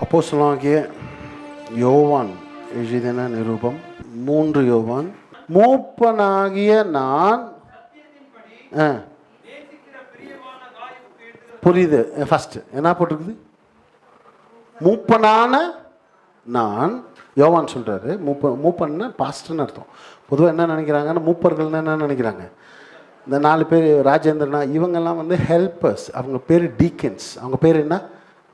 அப்போஸ்தலனாகிய யோவான் எழுதின நிருபம் 3 யோவான். மூப்பனாகிய நான் புரியுது. ஃபஸ்ட்டு என்ன போட்டிருக்குது? மூப்பனான நான். யோவான் சொல்கிறாரு மூப்பன்னா பாஸ்டர்னு அர்த்தம். பொதுவாக என்ன நினைக்கிறாங்கன்னா மூப்பர்கள்னு என்ன நினைக்கிறாங்க, இந்த 4 பேர் ராஜேந்திரனா இவங்கெல்லாம் வந்து ஹெல்பர்ஸ். அவங்க பேர் டீக்கன்ஸ். அவங்க பேர் என்ன?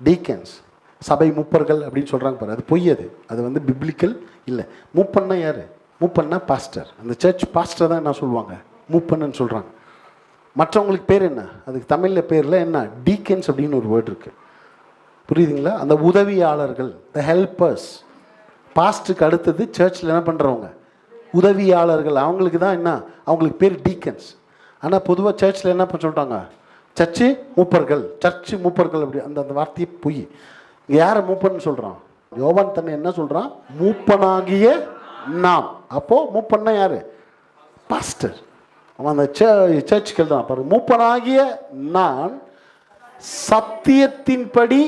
டீக்கன்ஸ். சபை மூப்பர்கள் அப்படின்னு சொல்கிறாங்க பாரு, அது பொய். அது வந்து பிப்ளிக்கல் இல்லை. மூப்பன்னா யார்? மூப்பன்னா பாஸ்டர். அந்த சர்ச் பாஸ்டர் தான் என்ன சொல்லுவாங்க, மூப்பன்னு சொல்கிறாங்க. மற்றவங்களுக்கு பேர் என்ன? அதுக்கு தமிழில் பேரில் என்ன? டீக்கன்ஸ் அப்படின்னு ஒரு வேர்டு இருக்குது. புரியுதுங்களா? அந்த உதவியாளர்கள், த ஹெல்பர்ஸ். பாஸ்ட்டுக்கு அடுத்தது சர்ச்சில் என்ன பண்ணுறவங்க? உதவியாளர்கள். அவங்களுக்கு தான் என்ன? அவங்களுக்கு பேர் டீக்கன்ஸ். ஆனால் பொதுவாக சர்ச்சில் என்ன பண்ண சொல்லிட்டாங்க? சர்ச்சு மூப்பர்கள், சர்ச்சு மூப்பர்கள். அப்படி அந்த வார்த்தையை பொய். இங்கே யாரை மூப்பன்னு சொல்கிறான்? யோவான் தன்னை என்ன சொல்கிறான்? மூப்பனாகிய நாம். அப்போது மூப்பன்னா யார்? பாஸ்டர். அவன் அந்த சர்ச்சுக்கு எழுதான் பாருங்க. மூப்பனாகிய நான் சத்தியத்தின்படி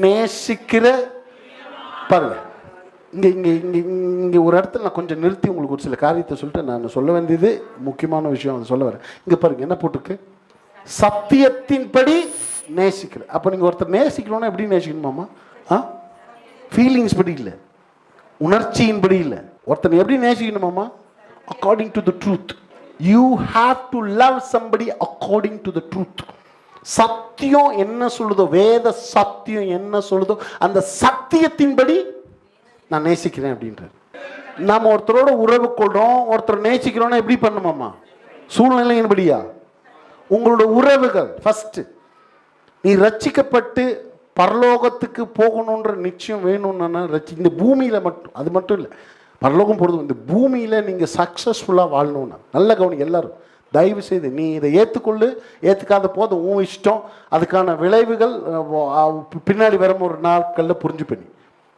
நேசிக்கிற. பாருங்க, இங்கே இங்கே இங்கே இங்கே ஒரு இடத்துல நான் கொஞ்சம் நிறுத்தி உங்களுக்கு ஒரு சில காரியத்தை சொல்லிட்டு நான் சொல்ல வேண்டியது முக்கியமான விஷயம் அதை சொல்ல வரேன். இங்கே பாருங்க என்ன போட்டிருக்கு? சத்தியத்தின்படி நேசிக்கிற. அப்போ நீங்கள் ஒருத்தர் நேசிக்கணும்னா எப்படி நேசிக்கணுமாம்மா? ஃபீலிங்ஸ் படி இல்லை, உணர்ச்சியின்படி இல்லை. ஒருத்தர் எப்படி நேசிக்கணுமாம்மா? According to the truth. You have to love somebody according to the truth. சத்தியம் என்ன சொல்லுதோ, வேத சத்தியம் என்ன சொல்லுதோ அந்த சத்தியத்தின்படி நான் நேசிக்கிறேன் அப்படின்றார். நாம் ஒருத்தரோட உறவு கொள்றோம், ஒருத்தர் நேசிக்கிறோம்னா எப்படி பண்ணுமாம்மா? சூழ்நிலையின்படியா? உங்களோட உறவுகள் ஃபஸ்ட்டு. நீ ரட்சிக்கப்பட்டு பரலோகத்துக்கு போகணுன்ற நிச்சயம் வேணும்னா இந்த பூமியில் மட்டும், அது மட்டும் இல்லை, பரலோகம் போகிறது இந்த பூமியில் நீங்கள் சக்ஸஸ்ஃபுல்லாக வாழணும்னா நல்ல கவனி. எல்லாரும் தயவு செய்து நீ இதை ஏற்றுக்கொள்ளு, ஏற்றுக்காத போது உன் இஷ்டம். அதுக்கான விளைவுகள் பின்னாடி வரும் ஒரு நாட்களில் புரிஞ்சு பண்ணி.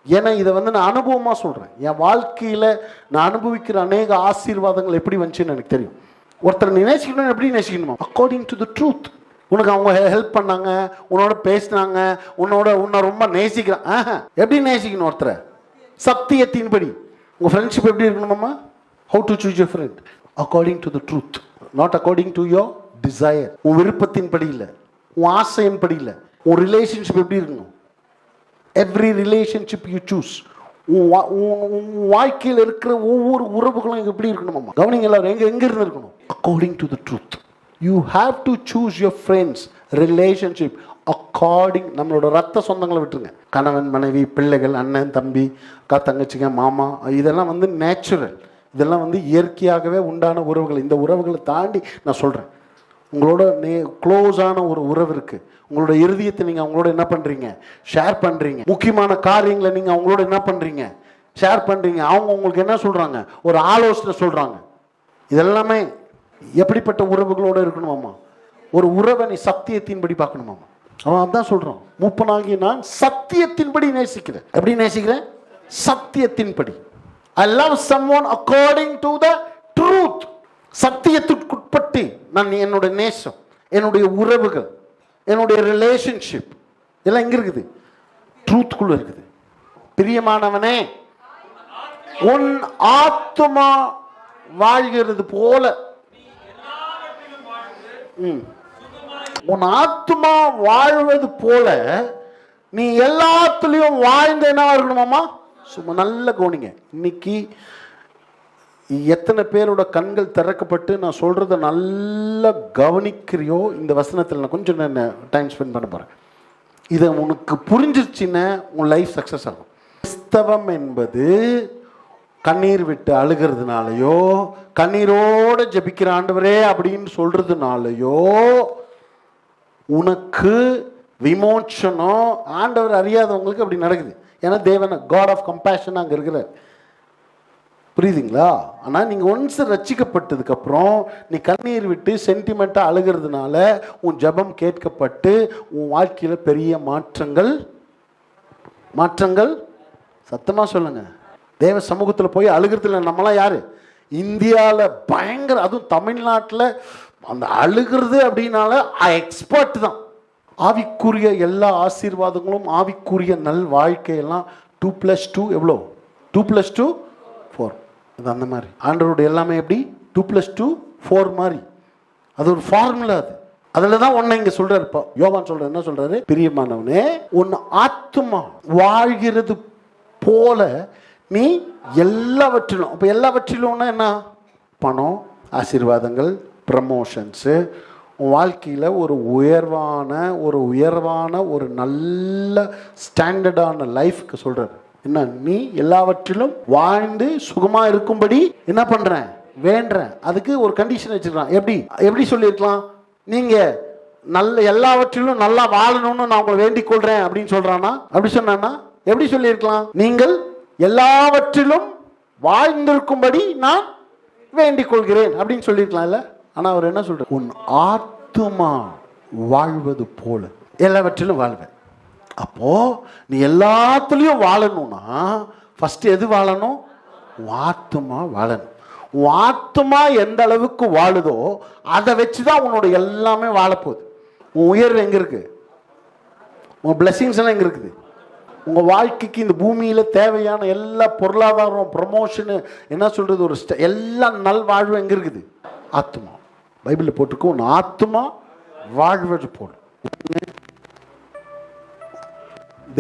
ஏன்னா இதை வந்து நான் அனுபவமாக சொல்கிறேன். என் வாழ்க்கையில் நான் அனுபவிக்கிற அநேக ஆசீர்வாதங்கள் எப்படி வந்துச்சுன்னு எனக்கு தெரியும். ஒருத்தர் நீ நேசிக்கணும்னு எப்படி நேசிக்கணுமா? According to the truth. உனக்கு அவங்க ஹெல்ப் பண்ணாங்க, உன்னோட பேசினாங்க, உன்னை ரொம்ப நேசிக்கிறான். எப்படி நேசிக்கணும் ஒருத்தரை? சத்தியத்தின்படி. உங்கள் ஃப்ரெண்ட்ஷிப் எப்படி இருக்கணுமாம்மா? How to choose your friend? According to the truth, not according to your desire. உன் விருப்பத்தின்படி இல்லை, உன் ஆசையின்படி இல்லை. உன் ரிலேஷன்ஷிப் எப்படி இருக்கணும்? Every relationship you choose. உன் வாழ்க்கையில் இருக்கிற ஒவ்வொரு உறவுகளும் எப்படி இருக்கணுமாம்மா? கவனிங்க எல்லாரும். எங்கே இருந்து இருக்கணும்? According to the truth. You have to choose your friends, relationship according. நம்மளோட ரத்த சொந்தங்களை விட்டுருங்க. கணவன் மனைவி, பிள்ளைகள், அண்ணன் தம்பி, அக்கா தங்கச்சிங்க, மாமா, இதெல்லாம் வந்து நேச்சுரல். இதெல்லாம் வந்து இயற்கையாகவே உண்டான உறவுகள். இந்த உறவுகளை தாண்டி நான் சொல்கிறேன், உங்களோட க்ளோஸான ஒரு உறவு இருக்குது. உங்களோட இருதயத்தை நீங்கள் அவங்களோட என்ன பண்ணுறீங்க? ஷேர் பண்ணுறீங்க. முக்கியமான காரியங்களை நீங்கள் அவங்களோட என்ன பண்ணுறீங்க? ஷேர் பண்ணுறீங்க. அவங்க உங்களுக்கு என்ன சொல்கிறாங்க? ஒரு ஆலோசனை சொல்கிறாங்க. இதெல்லாமே எப்படிப்பட்ட உறவுகளோடு இருக்கணுமாம்மா? ஒரு உறவை நீ சத்தியத்தின்படி பார்க்கணுமாம்மா. அவன் அதான் சொல்கிறான், மூப்பனாகிய நான் சத்தியத்தின்படி நேசிக்கிறேன். எப்படி நேசிக்கிறேன்? சத்தியத்தின்படி. I love someone according to the truth. சத்தியத்திற்குட்பட்டு நான் என்னோட நேசம், என்னுடைய உறவுகள், என்னுடைய ரிலேஷன்ஷிப் எல்லாம் எங்க இருக்குது? ட்ரூத்குள்ள இருக்குது. பிரியமானவனே, உன் ஆத்துமா வாழ்கிறது போல, உன் ஆத்துமா வாழ்வது போல நீ எல்லாத்துலயும் வாழ்ந்து என்ன இருக்கணுமாமா? சும்மா நல்ல கவனிங்க. இன்னைக்கு எத்தனை பேரோட கண்கள் திறக்கப்பட்டு நான் சொல்கிறத நல்லா கவனிக்கிறியோ? இந்த வசனத்தில் நான் கொஞ்சம் டைம் ஸ்பெண்ட் பண்ண போகிறேன். இதை உனக்கு புரிஞ்சிருச்சுன்னா உன் லைஃப் சக்ஸஸ் ஆகும். கிறிஸ்தவம் என்பது கண்ணீர் விட்டு அழுகிறதுனாலையோ, கண்ணீரோடு ஜெபிக்கிற ஆண்டவரே அப்படின்னு சொல்கிறதுனாலையோ உனக்கு விமோச்சனம் ஆண்டவர் அறியாதவங்களுக்கு அப்படி நடக்குது. ஏன்னா தேவன் காட் ஆஃப் கம்பேஷன் அங்கே இருக்கிறார். புரியுதுங்களா? ஆனால் நீங்கள் ஒன்ஸ் ரட்சிக்கப்பட்டதுக்கப்புறம் நீ கண்ணீர் விட்டு சென்டிமெண்ட்டாக அழுகிறதுனால உன் ஜெபம் கேட்கப்பட்டு உன் வாழ்க்கையில் பெரிய மாற்றங்கள் சத்தமாக சொல்லுங்கள். தேவ சமூகத்தில் போய் அழுகிறதுல நம்மளாம் யார்? இந்தியாவில் பயங்கர, அதுவும் தமிழ்நாட்டில் அந்த அழுகிறது அப்படின்னால எக்ஸ்பர்ட் தான். ஆவிக்குரிய எல்லா ஆசீர்வாதங்களும், ஆவிக்குரிய நல் வாழ்க்கையெல்லாம் 2+2 எவ்வளோ? 2+2 4. அது அந்த மாதிரி ஆண்டவருடைய எல்லாமே எப்படி 2+2 4 மாதிரி. அது ஒரு ஃபார்முலா. அது அதில் தான் ஒன்றை இங்கே சொல்கிறார். இப்போ யோவான் சொல்கிறார், என்ன சொல்கிறாரு? பிரியமானவனே, உன் ஆத்துமா வாழ்கிறது போல நீ எல்லாவற்றிலும். அப்போ எல்லாவற்றிலும்னா என்ன? பணம், ஆசீர்வாதங்கள், ப்ரமோஷன்ஸு, உன் வாழ்க்கையில் ஒரு உயர்வான ஒரு நல்ல ஸ்டாண்டர்டான லைஃப்க்கு சொல்கிறார். என்ன? நீ எல்லாவற்றிலும் வாழ்ந்து சுகமாக இருக்கும்படி என்ன பண்ணுறேன்? வேண்டுறேன். அதுக்கு ஒரு கண்டிஷன் வச்சுருக்கான். எப்படி சொல்லியிருக்கலாம்? நீங்கள் எல்லாவற்றிலும் நல்லா வாழணும்னு நான் உங்களை வேண்டிக் கொள்கிறேன் அப்படின்னு சொல்கிறானா? அப்படி சொன்னான்னா எப்படி சொல்லியிருக்கலாம்? நீங்கள் எல்லாவற்றிலும் வாழ்ந்திருக்கும்படி நான் வேண்டிக் கொள்கிறேன் அப்படின்னு சொல்லியிருக்கலாம் இல்லை? ஆனால் அவர் என்ன சொல்கிறார்? உன் ஆத்துமா வாழ்வது போல எல்லாவற்றிலும் வாழ்வேன். அப்போது நீ எல்லாத்துலேயும் வாழணும்னா ஃபஸ்ட்டு எது வாழணும்? ஆத்துமா வாழணும். உன் ஆத்துமா எந்த அளவுக்கு வாழுதோ அதை வச்சு தான் உன்னோட எல்லாமே வாழப்போகுது. உன் உயர்வு எங்கே இருக்குது? உன் பிளெஸிங்ஸ் எல்லாம் எங்கே இருக்குது? உங்கள் வாழ்க்கைக்கு இந்த பூமியில் தேவையான எல்லா பொருளாதாரம், ப்ரமோஷனு, என்ன சொல்கிறது, ஒரு எல்லா நல்வாழ்வு எங்கே இருக்குது? ஆத்துமா. பைபிளில் போட்டிருக்கோம், உன் ஆத்துமா வாழ்வது போல.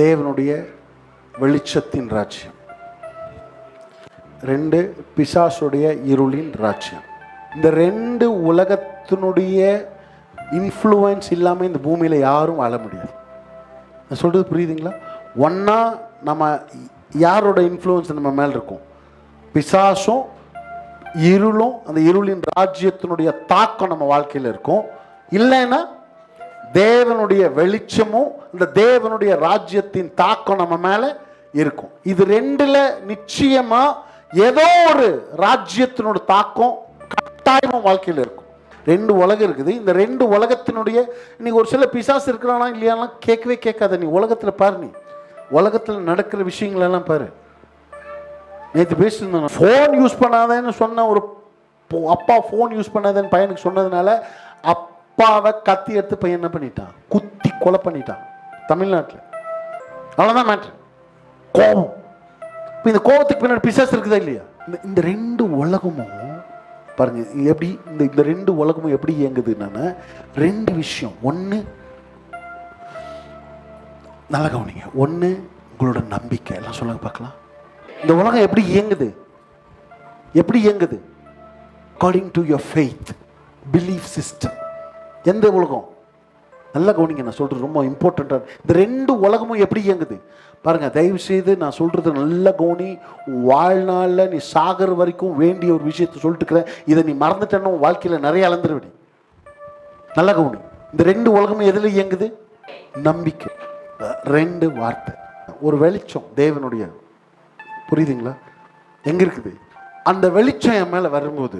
தேவனுடைய வெளிச்சத்தின் ராஜ்யம். 2 பிசாசுடைய இருளின் ராஜ்யம். இந்த 2 உலகத்தினுடைய இன்ஃப்ளூயன்ஸ் இல்லாமல் இந்த பூமியில் யாரும் வாழ முடியாது. நான் சொல்கிறது புரியுதுங்களா? ஒன்றா நம்ம யாரோட இன்ஃப்ளூயன்ஸ் நம்ம மேலே இருக்கும்? பிசாசும் இருளும், அந்த இருளின் ராஜ்யத்தினுடைய தாக்கம் நம்ம வாழ்க்கையில் இருக்கும். இல்லைன்னா தேவனுடைய வெளிச்சமும் இந்த தேவனுடைய ராஜ்யத்தின் தாக்கம் நம்ம மேலே இருக்கும். இது 2ல் நிச்சயமா ஏதோ ஒரு ராஜ்யத்தினுடைய தாக்கம் கட்டாயமாக வாழ்க்கையில் இருக்கும். 2 உலகம் இருக்குது. இந்த 2 உலகத்தினுடைய இன்னைக்கு ஒரு சில பிசாசு இருக்கிறானா இல்லையானா கேட்கவே கேட்காத. நீ உலகத்தில் பாரு, நீ உலகத்தில் நடக்கிற விஷயங்களெல்லாம் பாரு. நேற்று பேசியிருந்தேன், ஃபோன் யூஸ் பண்ணாதேன்னு சொன்ன ஒரு அப்பா ஃபோன் யூஸ் பண்ணாதேன்னு பையனுக்கு சொன்னதுனால அப்பாவை கத்தி எடுத்து பையன் என்ன பண்ணிட்டான்? குத்தி கொலை பண்ணிட்டான் தமிழ்நாட்டில். அவ்வளோதான் மேட்ரு. கோபம். இப்போ இந்த கோபத்துக்கு பின்னாடி பிசாசு இருக்குதா இல்லையா? இந்த 2 உலகமும் பாருங்க எப்படி இந்த 2 உலகமும் எப்படி இயங்குதுன்னா 2 விஷயம். ஒன்று, நல்ல கவனிங்க, ஒன்று உங்களோட நம்பிக்கை. எல்லாம் சொல்லுங்க பார்க்கலாம். இந்த உலகம் எப்படி இயங்குது? According to your faith, belief system. எந்த உலகம்? நல்லா கவனிங்க, நான் சொல்கிறது ரொம்ப இம்பார்ட்டண்ட்டாக. இந்த 2 உலகமும் எப்படி இயங்குது பாருங்க. தயவு செய்து நான் சொல்கிறது நல்ல கவனி. வாழ்நாளில் நீ சாகர வரைக்கும் வேண்டிய ஒரு விஷயத்தை சொல்லிட்டுக்கிறேன். இதை நீ மறந்துட்டேன்னு வாழ்க்கையில் நிறைய இழந்துருவிடி. நல்லா கவனி. இந்த 2 உலகமும் எதில் இயங்குது? நம்பிக்கை. 2 வார்த்தை. ஒரு வெளிச்சம் தேவனுடைய, புரியுதுங்களா? எங்கே இருக்குது? அந்த வெளிச்சம் என் மேலே வரும்போது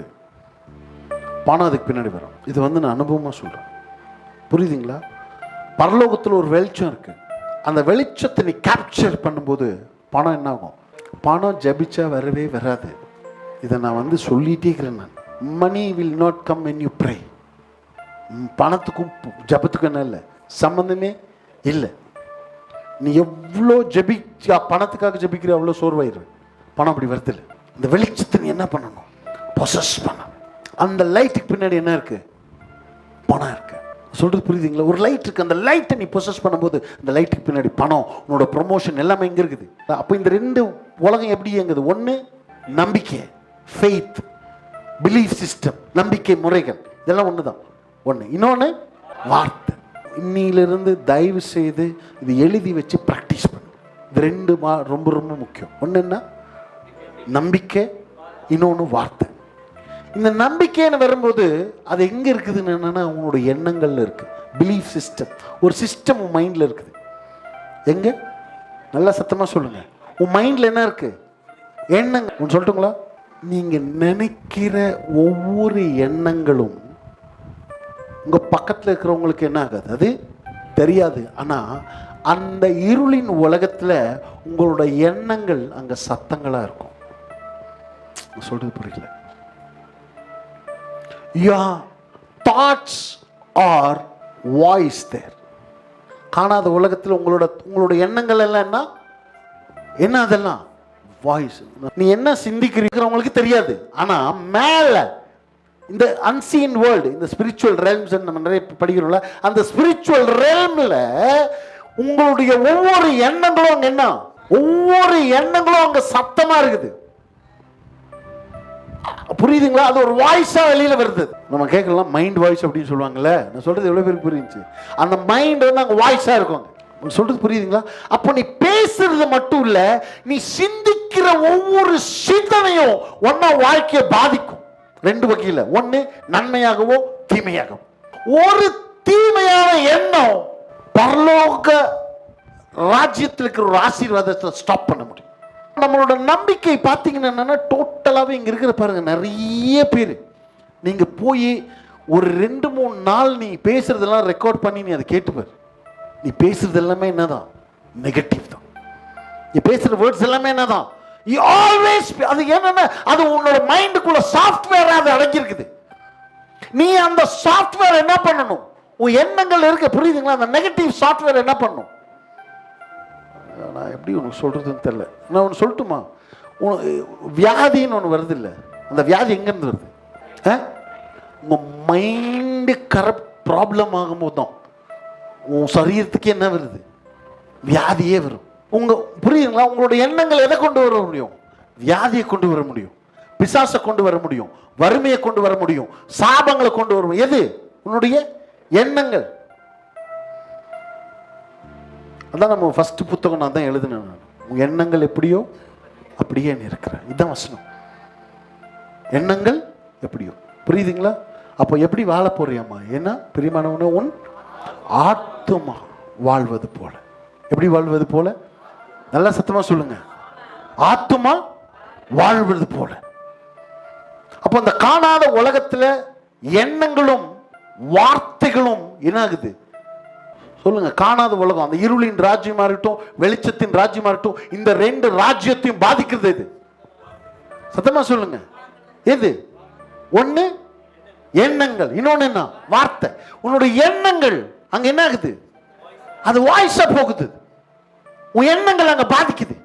பணம் அதுக்கு பின்னாடி வரும். இது நான் அனுபவமாக சொல்கிறேன். புரியுதுங்களா? பரலோகத்தில் ஒரு வெளிச்சம் இருக்குது. அந்த வெளிச்சத்தை நீ கேப்சர் பண்ணும்போது பணம் என்ன ஆகும்? பணம் ஜபிச்சா வரவே வராது. இதை நான் சொல்லிகிட்டே இருக்கிறேன். நான் money will not come when you pray. பணத்துக்கும் ஜபத்துக்கும் என்ன இல்லை, சம்பந்தமே இல்லை. நீ எவ்வளோ பணத்துக்காக ஜபிக்கிற அவ்வளோ சோர்வாயிரு. பணம் அப்படி வருது இல்லை. இந்த வெளிச்சத்தை நீ என்ன பண்ணணும்? பொசஸ் பண்ண. அந்த லைட்டுக்கு பின்னாடி என்ன இருக்கு? பணம் இருக்கு. சொல்றது புரியுதுங்களா? ஒரு லைட் இருக்கு. அந்த லைட்டை நீ பொசஸ் பண்ணும்போது அந்த லைட்டுக்கு பின்னாடி பணம், உன்னோட ப்ரொமோஷன் எல்லாமே இங்கே இருக்குது. அப்போ இந்த 2 உலகம் எப்படி இயங்குது? ஒன்று நம்பிக்கை, ஃபெய்த், பிலீஃப் சிஸ்டம், நம்பிக்கை முறைகள், இதெல்லாம் ஒன்று தான். ஒன்று. இன்னொன்று வார்த்தை. இன்னிலிருந்து தயவு செய்து இது எழுதி வச்சு ப்ராக்டிஸ் பண்ணு. இது 2 ரொம்ப ரொம்ப முக்கியம். ஒன்று என்ன? நம்பிக்கை, இன்னொன்று வார்த்தை. இந்த நம்பிக்கைன்னு வரும்போது அது எங்கே இருக்குதுன்னு என்னன்னா உன்னோட எண்ணங்கள்ல இருக்கு. பிலீஃப் சிஸ்டம், ஒரு சிஸ்டம் உன் மைண்டில் இருக்குது. எங்கே? நல்லா சத்தமாக சொல்லுங்க. உன் மைண்டில் என்ன இருக்கு? எண்ணங்கள். ஒன்று சொல்லட்டுங்களா? நீங்கள் நினைக்கிற ஒவ்வொரு எண்ணங்களும் உங்கள் பக்கத்தில் இருக்கிறவங்களுக்கு என்ன ஆகாது, அது தெரியாது. ஆனால் அந்த இருளின் உலகத்தில் உங்களோட எண்ணங்கள் அங்கே சத்தங்களாக இருக்கும். சொல்றது புரியல? Your thoughts are voice there. காணாத உலகத்தில் உங்களோட எண்ணங்கள் எல்லாம் என்ன அதெல்லாம் வாய்ஸ். நீ என்ன சிந்திக்கிறவங்களுக்கு தெரியாது. ஆனா மேல இந்த அன்சீன் வேர்ல்டு, இந்த ஸ்பிரிச்சுவல் ரெல்ம்ஸ் நம்ம நிறைய படிக்கிறோம்ல, அந்த ஸ்பிரிச்சுவல் ரெல்ம்ல உங்களுடைய ஒவ்வொரு எண்ணங்களும் அங்க என்ன, ஒவ்வொரு எண்ணங்களும் அங்க சத்தமா இருக்குது. புரியுதுங்களா? அது ஒரு வாய்ஸா வெளியில வருது. நம்ம கேட்கலாம் மைண்ட் வாய்ஸ் அப்படின்னு சொல்லுவாங்கல்ல. நான் சொல்றது எவ்வளவு பேருக்கு புரியுச்சு? அந்த மைண்ட் வந்து அங்க வாய்ஸா இருக்கும். சொல்றது புரியுதுங்களா? அப்போ நீ பேசுறது மட்டும் இல்ல, நீ சிந்திக்கிற ஒவ்வொரு சிந்தனையும் ஒன்னா வாழ்க்கையை பாதிக்கும். ரெண்டு வகையில, ஒன்னு நன்மையாகவோ தீமையாகவோ. ஒரு தீமையான எண்ணம் பரலோக ராஜ்யத்தில் இருக்கிற ஒரு ஆசீர்வாதத்தை ஸ்டாப் பண்ண முடியும். நம்மளோட நம்பிக்கை பார்த்தீங்கன்னா டோட்டலாகவே இங்கே இருக்கிற பாருங்க, நிறைய பேர் நீங்க போய் ஒரு 2-3 நாள் நீ பேசுறதெல்லாம் ரெக்கார்ட் பண்ணி நீ அதை கேட்டுப்பார். நீ பேசுறது எல்லாமே என்னதான், நெகட்டிவ் தான். நீ பேசுற வேர்ட்ஸ் எல்லாமே என்னதான், you always, அது என்னன்னா அது உன்னோட மைண்டுக்குள்ள சாஃப்ட்வேர் அது அடங்கி இருக்குது. நீ அந்த சாஃப்ட்வேர் என்ன பண்ணணும், உன் எண்ணங்கள் இருக்க, புரியுதுங்களா? அந்த நெகட்டிவ் சாஃப்ட்வேர் என்ன பண்ணணும். நான் எப்படி உனக்கு சொல்றதுன்னு தெரியல. நான் ஒன்று சொல்லட்டுமா? வியாதின்னு ஒன்று வருது இல்லை, அந்த வியாதி எங்கேருந்து வருது? உங்க மைண்டு கரெக்ட் ப்ராப்ளம் ஆகும்போது தான் உன் சரீரத்துக்கு என்ன வருது, வியாதியே வரும். உங்க புரியுதுங்களா? உங்களோட எண்ணங்கள் எதை கொண்டு வர முடியும்? வியாதியை கொண்டு வர முடியும், பிசாசை கொண்டு வர முடியும், வறுமையை கொண்டு வர முடியும், சாபங்களை கொண்டு வர முடியும். எது? உன்னுடைய எண்ணங்கள். அதான் நம்ம ஃபர்ஸ்ட் புத்தகம் நான் தான் எழுதினேன். உங்க எண்ணங்கள் எப்படியோ அப்படியே நீ இருக்கிற. இதுதான் வசனம். எண்ணங்கள் எப்படியோ, புரியுதுங்களா? அப்போ எப்படி வாழ போறியாமா? ஏன்னா பிரியமானவனே, உன் ஆத்துமா வாழ்வது போல. எப்படி வாழ்வது போல? நல்லா சத்தமா சொல்லுங்க. ஆத்துமா வாழ்வது போல. அப்போ அந்த காணாத உலகத்துல எண்ணங்களும் வார்த்தைகளும் என்ன ஆகுது சொல்லுங்க? காணாத உலகம், அந்த இருளின் ராஜ்யமா இருக்கட்டும், வெளிச்சத்தின் ராஜ்யமா இருக்கட்டும், இந்த 2 ராஜ்யத்தையும் பாதிக்கிறது எது? சத்தமா சொல்லுங்க. எது? ஒண்ணு எண்ணங்கள், இன்னொன்னு என்ன? வார்த்தை. உன்னோட எண்ணங்கள் அங்க என்ன ஆகுது? அது வாய்ஸா போகுது. உன் எண்ணங்கள் அங்க பாதிக்குது.